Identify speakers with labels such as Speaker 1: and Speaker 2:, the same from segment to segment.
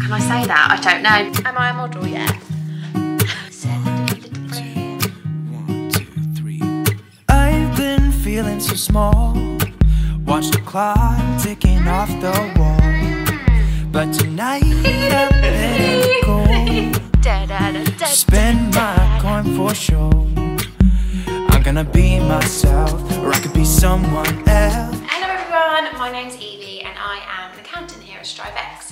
Speaker 1: Can I say that? I don't know. Am I a model yet?
Speaker 2: I've been feeling so small. Watch the clock ticking off the wall. But tonight I'm letting go. Spend my coin for sure. I'm gonna be myself, or I could be someone else.
Speaker 1: Hello everyone, my name's Evie and I am an accountant here at StriveX.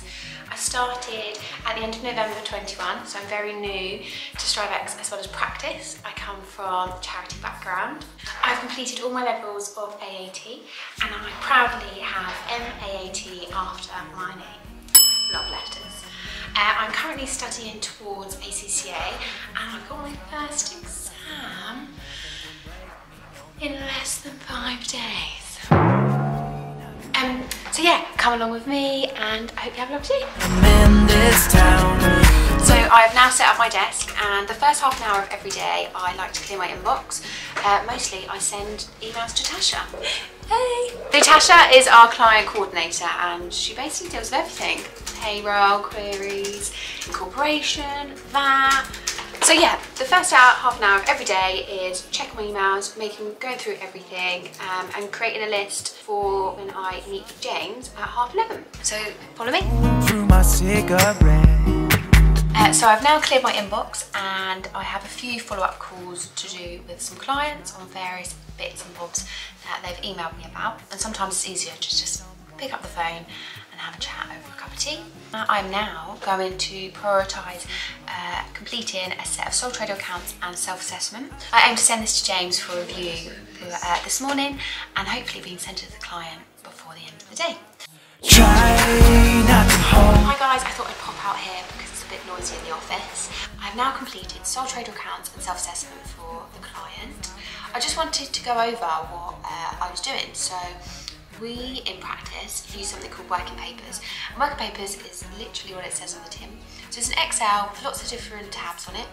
Speaker 1: I started at the end of November 21, so I'm very new to StriveX as well as practice. I come from a charity background. I've completed all my levels of AAT and I proudly have MAAT after my name. Love letters. I'm currently studying towards ACCA and I've got my first exam in less than 5 days. So yeah, come along with me and I hope you have a lovely day.
Speaker 2: I'm in this town.
Speaker 1: So I've now set up my desk and the first half an hour of every day I like to clear my inbox. Mostly I send emails to Tasha. Hey! So Tasha is our client coordinator and she basically deals with everything. Payroll, queries, incorporation, VAT. So yeah, the first half an hour of every day is checking my emails, going through everything and creating a list for when I meet with James at 11:30. So follow me.
Speaker 2: Through my cigarette.
Speaker 1: So I've now cleared my inbox and I have a few follow-up calls to do with some clients on various bits and bobs that they've emailed me about. And sometimes it's easier to just pick up the phone and have a chat over a cup of tea. I'm now going to prioritise completing a set of sole trader accounts and self-assessment. I aim to send this to James for review this morning and hopefully being sent to the client before the end of the day. Hi guys, I thought I'd pop out here because it's a bit noisy in the office. I've now completed sole trader accounts and self-assessment for the client. I just wanted to go over what I was doing. So we, in practice, use something called working papers. And working papers is literally what it says on the tin. So it's an Excel with lots of different tabs on it.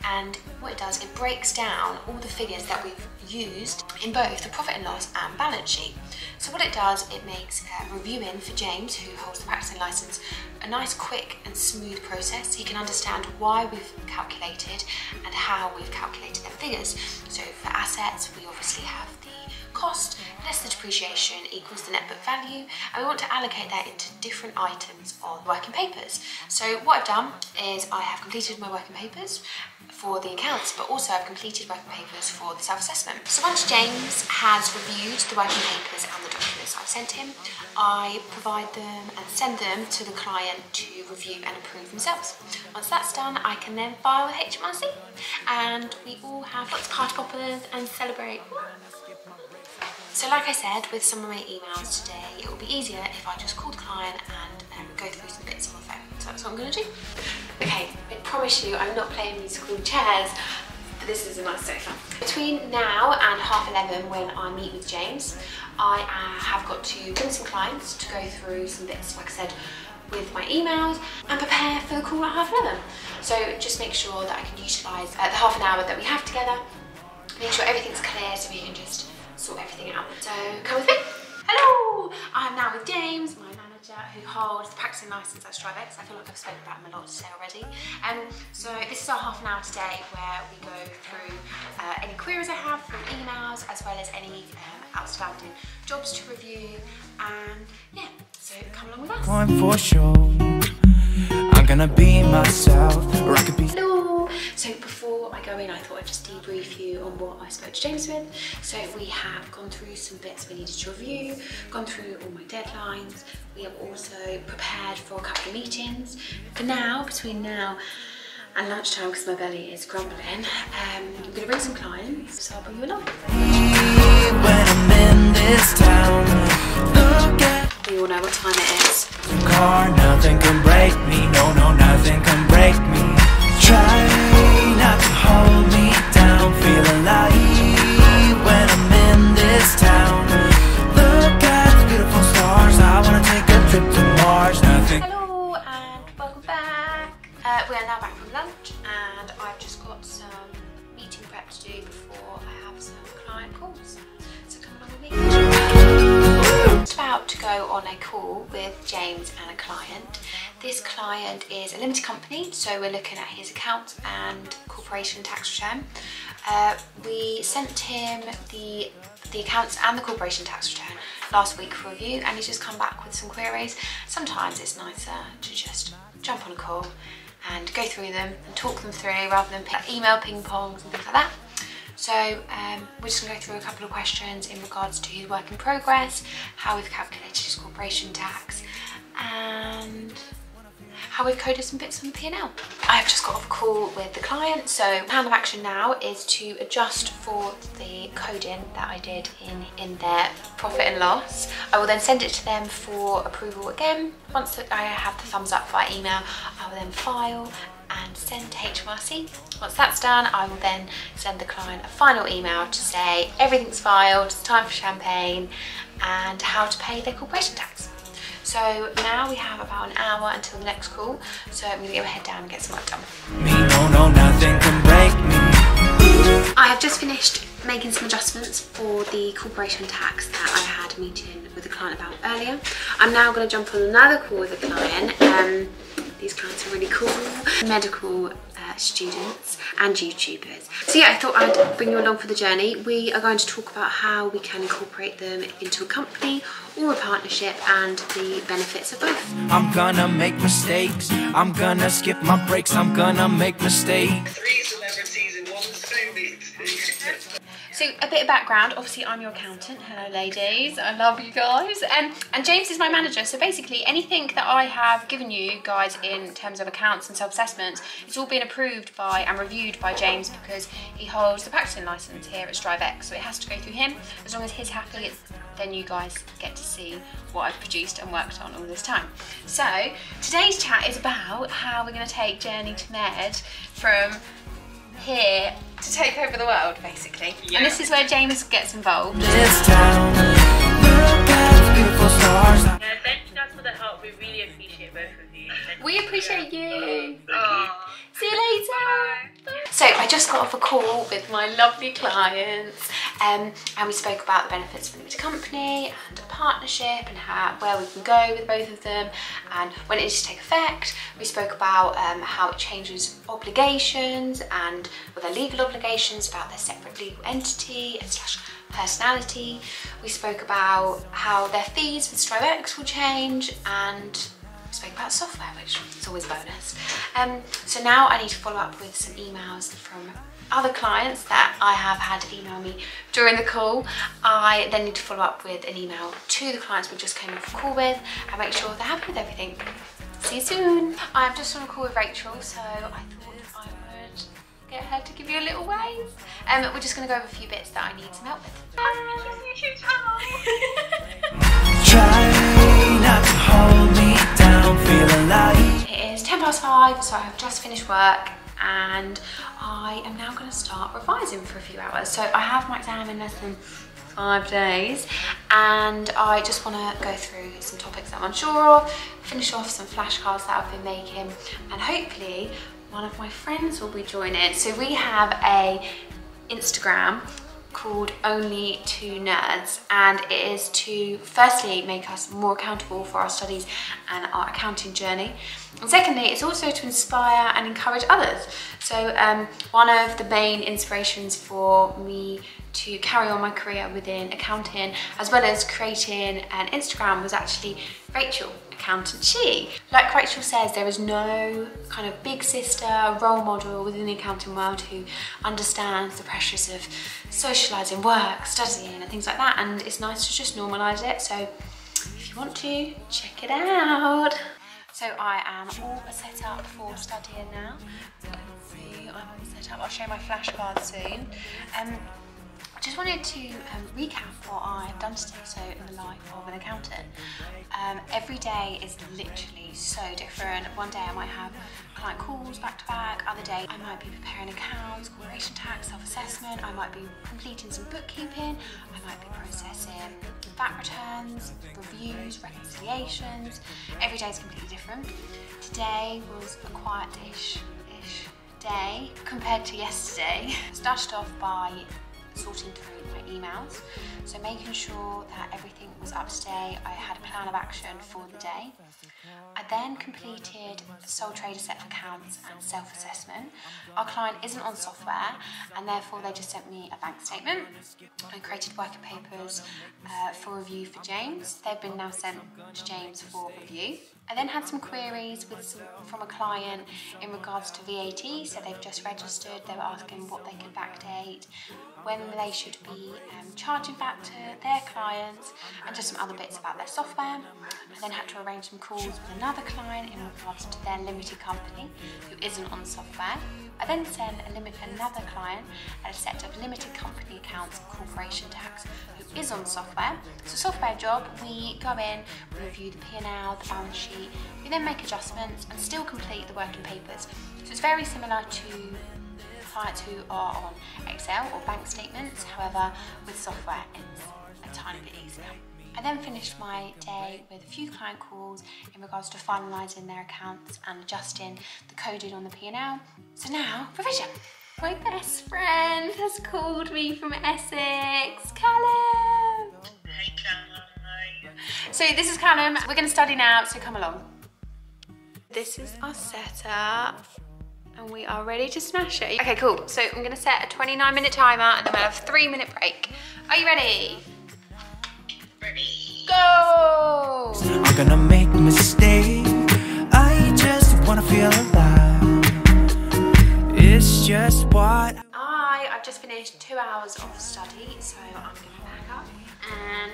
Speaker 1: And what it does, it breaks down all the figures that we've used in both the profit and loss and balance sheet. So what it does, it makes reviewing for James, who holds the practicing license, a nice, quick and smooth process. He can understand why we've calculated and how we've calculated their figures. So for assets, we obviously have the cost less the depreciation equals the net book value, and we want to allocate that into different items on working papers. So what I've done is I have completed my working papers for the accounts, but also I've completed working papers for the self-assessment. So once James has reviewed the working papers and the documents I've sent him, I provide them and send them to the client to review and approve themselves. Once that's done, I can then file with HMRC and we all have lots of party poppers and celebrate. So like I said, with some of my emails today, it will be easier if I just call the client and go through some bits on the phone. So that's what I'm going to do. Okay, I promise you I'm not playing musical chairs, but this is a nice sofa. Between now and 11:30 when I meet with James, I have got to bring some clients to go through some bits, like I said, with my emails and prepare for the call at 11:30. So just make sure that I can utilise the half an hour that we have together, make sure everything's clear so we can just sort everything out. So come with me. Hello! I'm now with James, my manager, who holds the practicing license at StriveX. I feel like I've spoken about him a lot today already. So this is our half an hour today where we go through any queries I have from emails, as well as any outstanding jobs to review. And yeah, so come along with us.
Speaker 2: Going for sure. I'm gonna be myself, or I could be.
Speaker 1: Hello! So before I go in, I thought I'd just debrief you on what I spoke to James with. So we have gone through some bits we needed to review, gone through all my deadlines. We have also prepared for a couple of meetings. For now, between now and lunchtime, because my belly is grumbling, I'm going to bring some clients, so I'll bring you along.
Speaker 2: When I'm in this town, look at
Speaker 1: We all know what time it is.
Speaker 2: the car, nothing can break me. No, nothing can break me. Try not to hold me down, feel alive when I'm in this town. Look at the beautiful stars, I wanna take a trip to Mars. Nothing.
Speaker 1: Hello and welcome back. We are now back from lunch and I've just got some meeting prep to do before I have some client calls. So come along with me. I'm just about to go on a call with James and a client. This client is a limited company, so we're looking at his accounts and corporation tax return. We sent him the accounts and the corporation tax return last week for review, and he's just come back with some queries. Sometimes it's nicer to just jump on a call and go through them and talk them through rather than email ping pongs and things like that. So we're just going to go through a couple of questions in regards to his work in progress, how we've calculated his corporation tax, and how we've coded some bits on the P&L. I have just got off a call with the client, so plan of action now is to adjust for the coding that I did in their profit and loss. I will then send it to them for approval again. Once I have the thumbs up via email, I will then file and send to HMRC. Once that's done, I will then send the client a final email to say everything's filed, it's time for champagne, and how to pay their corporation tax. So now we have about an hour until the next call, so I'm going to get my head down and get some work done.
Speaker 2: Nothing can break me.
Speaker 1: I have just finished making some adjustments for the corporation tax that I had a meeting with the client about earlier. I'm now going to jump on another call with the client. These clients are really cool, medical students and YouTubers. So yeah, I thought I'd bring you along for the journey. We are going to talk about how we can incorporate them into a company or a partnership and the benefits of both.
Speaker 2: I'm gonna make mistakes, I'm gonna skip my breaks, I'm gonna make mistakes.
Speaker 3: 3 celebrities in one movie.
Speaker 1: So a bit of background, obviously I'm your accountant. Hello ladies, I love you guys. And James is my manager, so basically anything that I have given you guys in terms of accounts and self-assessments, it's all been approved by and reviewed by James because he holds the practicing licence here at StriveX, so it has to go through him. As long as he's happy, then you guys get to see what I've produced and worked on all this time. So today's chat is about how we're going to take Journey to Med from here to take over the world, basically. Yeah. And this is where James gets involved.
Speaker 2: This town, look at beautiful stars.
Speaker 4: Yeah, thank you guys for the help. We really appreciate both of you.
Speaker 1: We appreciate you.
Speaker 4: Oh.
Speaker 1: See you later. So I just got off a call with my lovely clients, and we spoke about the benefits of a limited company and a partnership and where we can go with both of them and when it needs to take effect. We spoke about how it changes obligations and their legal obligations, about their separate legal entity and / personality. We spoke about how their fees with StriveX will change, and we spoke about software, which is always a bonus. So now I need to follow up with some emails from other clients that I have had email me during the call. I then need to follow up with an email to the clients we just came off a call with and make sure they're happy with everything. See you soon. I'm just on a call with Rachel, so I thought I would get her to give you a little wave. We're just going to go over a few bits that I need some help with.
Speaker 2: Try not to hold me down, feel alive.
Speaker 1: It is 5:10, so I've just finished work and I am now going to start revising for a few hours. So I have my exam in less than 5 days and I just want to go through some topics that I'm unsure of, finish off some flashcards that I've been making, and hopefully one of my friends will be joining. So we have a Instagram called Only Two Nerds, and it is to firstly make us more accountable for our studies and our accounting journey, and secondly it's also to inspire and encourage others. So one of the main inspirations for me to carry on my career within accounting as well as creating an Instagram was actually Rachel, Accountant She. Like Rachel says, there is no kind of big sister role model within the accounting world who understands the pressures of socialising, work, studying and things like that, and it's nice to just normalise it. So if you want to, check it out. So I am all set up for studying now. You can see I'm all set up. I'll show my flashcards soon. I just wanted to recap what I've done today, so in the life of an accountant. Every day is literally so different. One day I might have client calls back to back, other day I might be preparing accounts, corporation tax, self-assessment, I might be completing some bookkeeping, I might be processing VAT returns, reviews, reconciliations. Every day is completely different. Today was a quiet-ish day compared to yesterday. Started off by sorting through my emails, so making sure that everything was up to date. I had a plan of action for the day. I then completed a sole trader set of accounts and self-assessment. Our client isn't on software and therefore they just sent me a bank statement. I created working papers for review for James. They've been now sent to James for review. I then had some queries from a client in regards to VAT, so they've just registered. They were asking what they could backdate, when they should be charging back to their clients, and just some other bits about their software. I then had to arrange some calls with another client in regards to their limited company who isn't on software. I then sent another client a set of limited company accounts and corporation tax who is on software. So software job, we go in, we review the P&L, the balance sheet, we then make adjustments and still complete the working papers. So it's very similar to clients who are on Excel or bank statements, however with software it's a tiny bit easier. I then finished my day with a few client calls in regards to finalising their accounts and adjusting the coding on the P&L. So now, revision. My best friend has called me from Essex, Callum.
Speaker 3: Hey, Callum.
Speaker 1: So this is Callum, we're going to study now, so come along. This is our setup and we are ready to smash it. Okay, cool. So I'm going to set a 29-minute timer and then we'll have a 3-minute break. Are you ready? Go!
Speaker 2: I'm gonna make a mistake. I just wanna feel alive. It's just what
Speaker 1: I've just finished 2 hours of study, so I'm gonna pack up and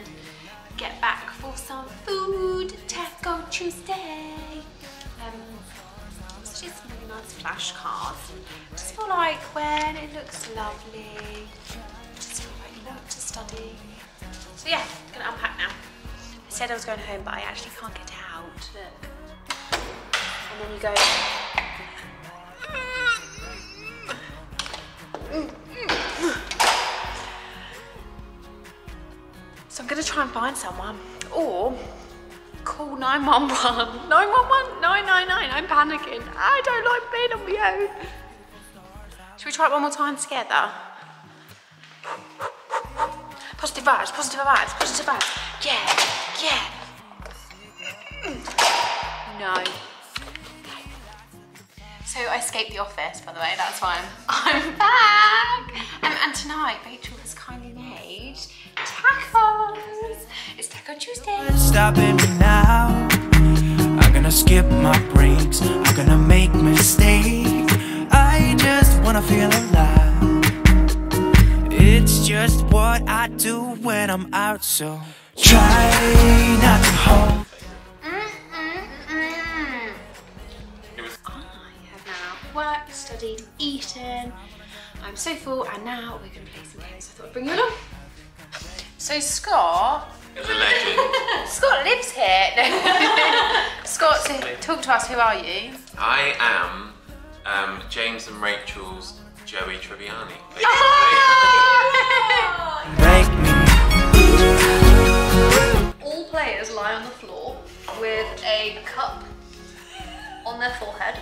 Speaker 1: get back for some food. Taco Tuesday. So just some really nice flashcards. I just feel like when it looks lovely, I just feel like you want to study. So yeah, I'm gonna unpack now. I said I was going home, but I actually can't get out. Look. And then you go. So I'm gonna try and find someone, or call 911. 911, 999. I'm panicking. I don't like being on my own. Should we try it one more time together? Positive vibes, positive vibes, positive vibes. Yeah, yeah. No. So I escaped the office, by the way, that's why I'm back. And tonight, Rachel has kindly made tacos. It's Taco Tuesday.
Speaker 2: stopping me now. I'm gonna skip my breaks. I'm gonna make mistakes. I just wanna feel alive. It's just what I do when I'm out, so try not to hold.
Speaker 1: I have now worked, studied, eaten. I'm so full, and now we're going to play some games. I thought I'd bring you along. So Scott
Speaker 5: is a legend.
Speaker 1: Scott lives here. No. Scott, so talk to us. Who are you?
Speaker 5: I am James and Rachel's Joey Tribbiani.
Speaker 2: Break me.
Speaker 6: All players lie on the floor with a cup on their forehead.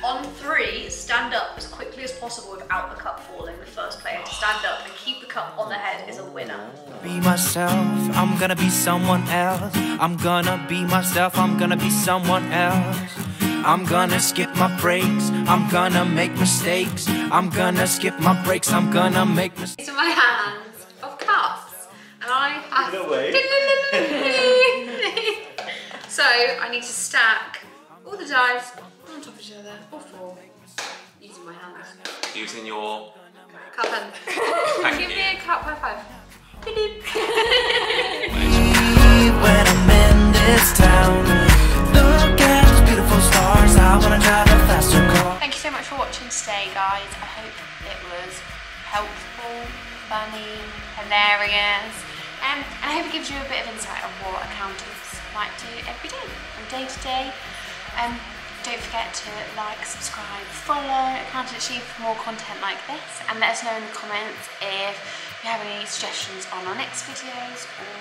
Speaker 6: On 3, stand up as quickly as possible without the cup falling. The first player to stand up and keep the cup on their head is a winner.
Speaker 2: Be myself, I'm gonna be someone else. I'm gonna be myself, I'm gonna be someone else. I'm gonna skip my breaks, I'm gonna make mistakes. I'm gonna skip my breaks, I'm gonna make mistakes.
Speaker 1: These are my hands of cups, and I have.
Speaker 3: No way.
Speaker 1: So I need to stack all the dice on top of each other, or 4, using my hands.
Speaker 5: Using your
Speaker 1: Cup hand.
Speaker 5: Thank
Speaker 1: Give
Speaker 5: you.
Speaker 1: me a cup high five.
Speaker 2: When I'm in this town, look at those beautiful stars. I wanna drive a faster car.
Speaker 1: Thank you so much for watching today, guys. I hope it was helpful, funny, hilarious, and I hope it gives you a bit of insight of what accountants might do every day, from day to day. Don't forget to like, subscribe, follow Accountancy for more content like this, and let us know in the comments if you have any suggestions on our next videos or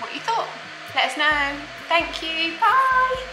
Speaker 1: what you thought. Let us know. Thank you. Bye.